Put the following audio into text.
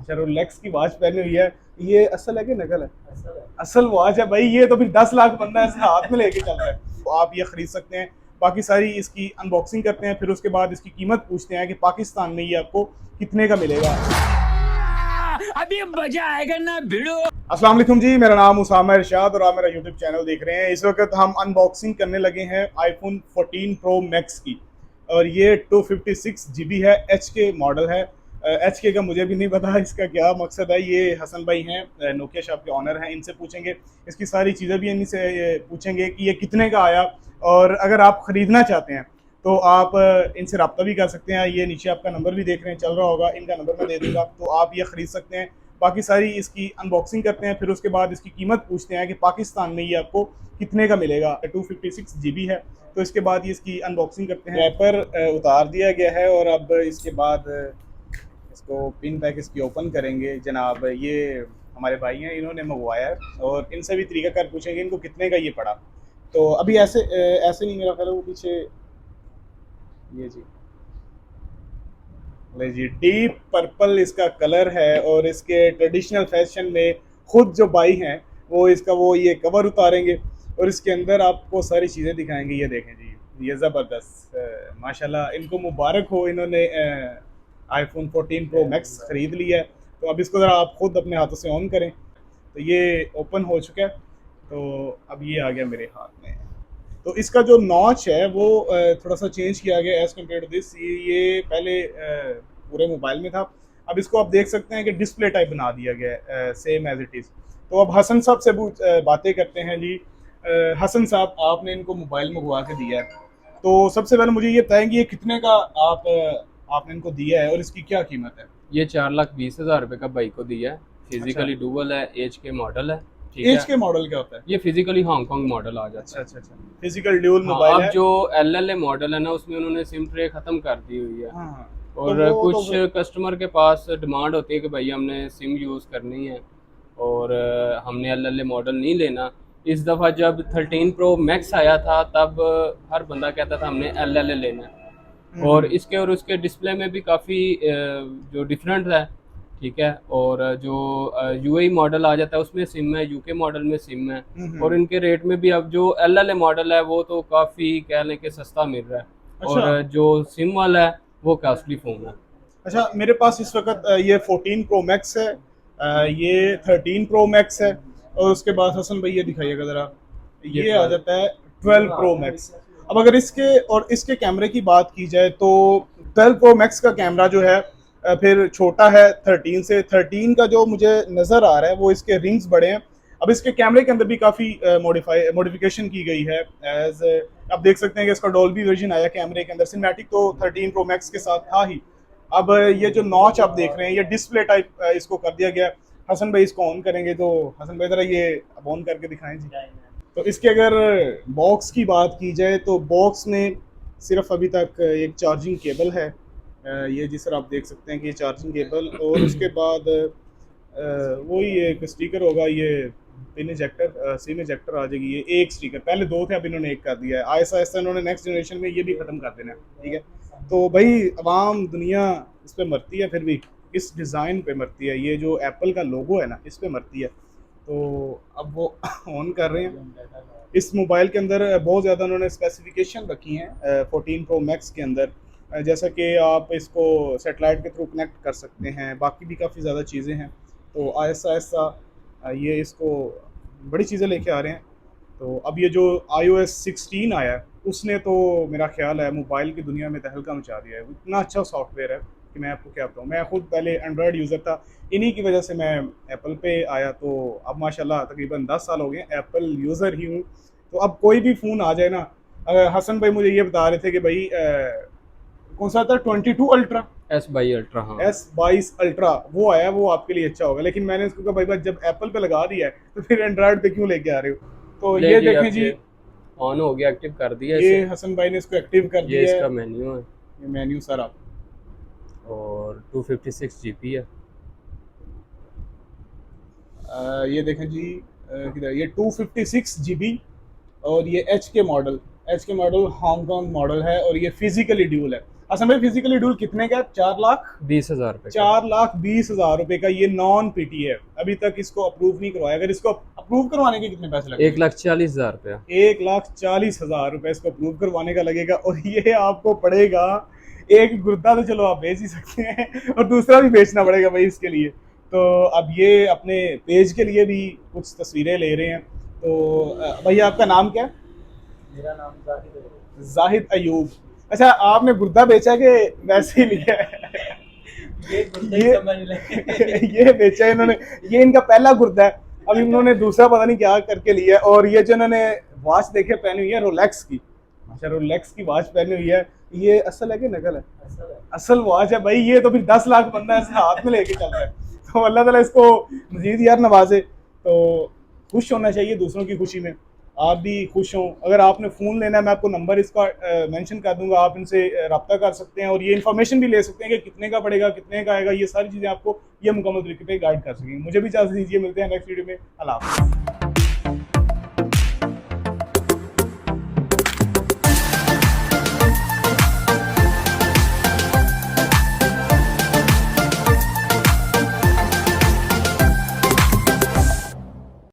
अच्छा, रोलेक्स की वॉच पहनी हुई है। ये असल है कि नकल है? असल वॉच है भाई। ये तो फिर 10 लाख बंदा ऐसे हाथ में लेके चल रहा है। तो आप ये खरीद सकते हैं। बाकी सारी इसकी अनबॉक्सिंग करते हैं, फिर उसके बाद इसकी कीमत पूछते हैं कि पाकिस्तान में ये आपको कितने का मिलेगा। अभी मजा आएगा ना भिड़ो। अस्सलाम वालेकुम जी, मेरा नाम उसामा इरशाद और आप मेरा यूट्यूब चैनल देख रहे हैं। इस वक्त हम अनबॉक्सिंग करने लगे हैं आईफोन 14 प्रो मैक्स की। और ये 256 GB है, एच के मॉडल है। एच के का मुझे भी नहीं पता इसका क्या मकसद है। ये हसन भाई हैं, नोकिया शॉप के ऑनर हैं, इनसे पूछेंगे। इसकी सारी चीज़ें भी इन्हीं से पूछेंगे कि ये कितने का आया। और अगर आप ख़रीदना चाहते हैं तो आप इनसे रब्ता भी कर सकते हैं। ये नीचे आपका नंबर भी देख रहे हैं, चल रहा होगा, इनका नंबर मैं दे दूँगा, तो आप ये ख़रीद सकते हैं। बाकी सारी इसकी अनबॉक्सिंग करते हैं, फिर उसके बाद इसकी कीमत पूछते हैं कि पाकिस्तान में ये आपको कितने का मिलेगा। 256 GB है। तो इसके बाद ये इसकी अनबॉक्सिंग करते हैं। रैपर उतार दिया गया है और अब इसके बाद इसको पिन पैक इसकी ओपन करेंगे। जनाब ये हमारे भाई हैं, इन्होंने मंगवाया है और इनसे भी तरीकाकार पूछेंगे इनको कितने का ये पड़ा। तो अभी ऐसे नहीं, मेरा ख्याल है वो पीछे ये जी डीप पर्पल इसका कलर है। और इसके ट्रेडिशनल फैशन में खुद जो भाई हैं वो इसका वो ये कवर उतारेंगे और इसके अंदर आपको सारी चीज़ें दिखाएंगे। ये देखें जी, ये ज़बरदस्त, माशाल्लाह, इनको मुबारक हो, इन्होंने आईफोन 14 प्रो मैक्स ख़रीद लिया है। तो अब इसको ज़रा आप खुद अपने हाथों से ऑन करें। तो ये ओपन हो चुका है। तो अब ये आ गया मेरे हाथ में। तो इसका जो नॉच है वो थोड़ा सा चेंज किया गया एज़ कम्पेयर टू दिस। ये पहले पूरे मोबाइल में था। अब इसको आप देख सकते हैं कि डिस्प्ले टाइप बना दिया गया है, सेम एज इट इज़। तो अब हसन साहब से बातें करते हैं जी। हसन साहब, आपने इनको मोबाइल मंगवा के दिया है, तो सबसे पहले मुझे ये बताएं कि ये कितने का आपने इनको दिया है और इसकी क्या कीमत है? ये 4,20,000 रुपये का बाइक को दिया है। फिजिकली अच्छा, डुअल है, एच के मॉडल है। ठीक एज है, के मॉडल क्या होता है? ये फिजिकली हांगकांग मॉडल आ अच्छा जाता है। अच्छा अच्छा, फिजिकल ड्यूल हाँ, मोबाइल अब है। जो एल मॉडल है ना, उसमें उन्होंने सिम ट्रे खत्म कर दी हुई है। हाँ हाँ। तो और वो तो कुछ कस्टमर के पास डिमांड होती है कि भाई हमने सिम यूज़ करनी है और हमने एल मॉडल नहीं लेना। इस दफ़ा जब 13 प्रो मैक्स आया था तब हर बंदा कहता था हमने एल लेना है। और हम्म इसके और उसके डिस्प्ले में भी काफ़ी जो डिफरेंट है। ठीक है, और जो यूएई मॉडल आ जाता है उसमें सिम है, यूके मॉडल में सिम है। और हम्म। इनके रेट में भी अब जो एल मॉडल है वो तो काफ़ी कह लें कि सस्ता मिल रहा है। अच्छा और जो सिम वाला है वो कॉस्टली फ़ोन है। अच्छा, मेरे पास इस वक्त ये 14 प्रो मैक्स है, ये 13 प्रो मैक्स है। और उसके बाद हसन भाई ये दिखाइएगा ज़रा, ये ये आ 12। जाता है 12 प्रो मैक्स। अब अगर इसके और इसके कैमरे की बात की जाए तो 12 प्रो मैक्स का कैमरा जो है फिर छोटा है 13 से। 13 का जो मुझे नज़र आ रहा है वो इसके रिंग्स बड़े हैं। अब इसके कैमरे के अंदर भी काफ़ी मॉडिफिकेशन की गई है। एज आप देख सकते हैं कि इसका डॉल्बी वर्जन आया कैमरे के अंदर। सिनेमैटिक तो 13 प्रो मैक्स के साथ था ही। अब ये जो नॉच आप देख रहे हैं ये डिस्प्ले टाइप इसको कर दिया गया। हसन भाई इसको ऑन करेंगे, तो हसन भाई ज़रा ये अब ऑन करके दिखाएं जी। तो इसके अगर बॉक्स की बात की जाए तो बॉक्स में सिर्फ अभी तक एक चार्जिंग केबल है। ये जिस तरह आप देख सकते हैं कि ये चार्जिंग केबल, और उसके बाद वही एक स्टिकर होगा, ये पिन इजेक्टर, सिम इजेक्टर आ जाएगी। ये एक स्टिकर, पहले दो थे, अब इन्होंने एक कर दिया है। आहिस्ता आहिस्ता इन्होंने नेक्स्ट जनरेशन में ये भी ख़त्म कर देना है। ठीक है, तो भाई अवाम दुनिया इस पर मरती है, फिर भी इस डिज़ाइन पे मरती है। ये जो एप्पल का लोगो है ना, इस पे मरती है। तो अब वो ऑन कर रहे हैं। इस मोबाइल के अंदर बहुत ज़्यादा उन्होंने स्पेसिफिकेशन रखी हैं 14 प्रो मैक्स के अंदर। जैसा कि आप इसको सेटेलाइट के थ्रू कनेक्ट कर सकते हैं, बाकी भी काफ़ी ज़्यादा चीज़ें हैं। तो आहिस्ता आहिस्ता ये इसको बड़ी चीज़ें लेके आ रहे हैं। तो अब ये जो iOS 16 आया है उसने तो मेरा ख्याल है मोबाइल की दुनिया में तहलका मचा दिया है। इतना अच्छा सॉफ्टवेयर है कि मैं आपको क्या बताऊँ। मैं खुद पहले एंड्रॉयड यूज़र था, इन्हीं की वजह से मैं एप्पल पे आया। तो अब माशाल्लाह तकरीबन 10 साल हो गए एप्पल यूज़र ही हूँ। तो अब कोई भी फ़ोन आ जाए ना, हसन भाई मुझे ये बता रहे थे कि भाई कौन सा था 22 अल्ट्रा, S22 हाँ। S22 अल्ट्रा वो आया, वो आपके लिए अच्छा होगा। लेकिन मैंने इसको कहा भाई बस जब एप्पल पे लगा दिया है तो फिर एंड्रॉयड पे क्यों लेके आ रहे हो। तो ले ये जी, देखें अब जी, ये ऑन हो गया, एक्टिव कर दिया ये इसे। हसन भाई ने इसको एक्टिव कर ये दिया है। इसका मेन्यू है ये मेन्यू सारा, और 256 GB है। ये देखें जी, किधर ये 256 GB। और ये एच के मॉडल हांगकॉन्ग मॉडल है और ये फिजिकली ड्यूल है। असम में फिजिकली ड्यूल कितने का है? 20,000 रुपये 4,20,000 रुपए का ये नॉन पीटी है। अभी तक इसको अप्रूव नहीं करवाया। अगर इसको अप्रूव करवाने के कितने पैसे लगेंगे? 1,40,000 रुपया। 1,40,000 रुपए इसको अप्रूव करवाने का लगेगा, और ये आपको पड़ेगा, एक गुर्दा तो चलो आप बेच ही सकते हैं और दूसरा भी बेचना पड़ेगा भाई इसके लिए। तो अब ये अपने पेज के लिए भी कुछ तस्वीरें ले रहे हैं। तो भैया आपका नाम क्या है? मेरा नाम जाहिद है। जाहिद अयूब। अच्छा, आपने गुर्दा बेचा कि वैसे ही लिया है? ये समझ लें। ये बेचा है इन्होंने, ये इनका पहला गुर्दा है। अब इन्होंने दूसरा पता नहीं क्या करके लिया है। और ये जो इन्होंने वॉच देखे पहनी हुई है रोलेक्स की, अच्छा रोलेक्स की वॉच पहनी हुई है, ये असल है कि नकल है? असल वॉच है भाई। ये तो फिर 10 लाख बंदा ऐसे हाथ में लेके चल रहा है। तो अल्लाह ताला इसको मजीद यार नवाजे। तो खुश होना चाहिए दूसरों की खुशी में, आप भी खुश हों। अगर आपने फ़ोन लेना है, मैं आपको नंबर इसका मेंशन कर दूंगा, आप इनसे रब्ता कर सकते हैं और ये इन्फॉर्मेशन भी ले सकते हैं कि कितने का पड़ेगा, कितने का आएगा। ये सारी चीज़ें आपको ये मुकम्मल तरीके पे गाइड कर सकेंगे। मुझे भी इजाज़त दीजिए, मिलते हैं नेक्स्ट वीडियो में। अल्लाह हाफ़िज़।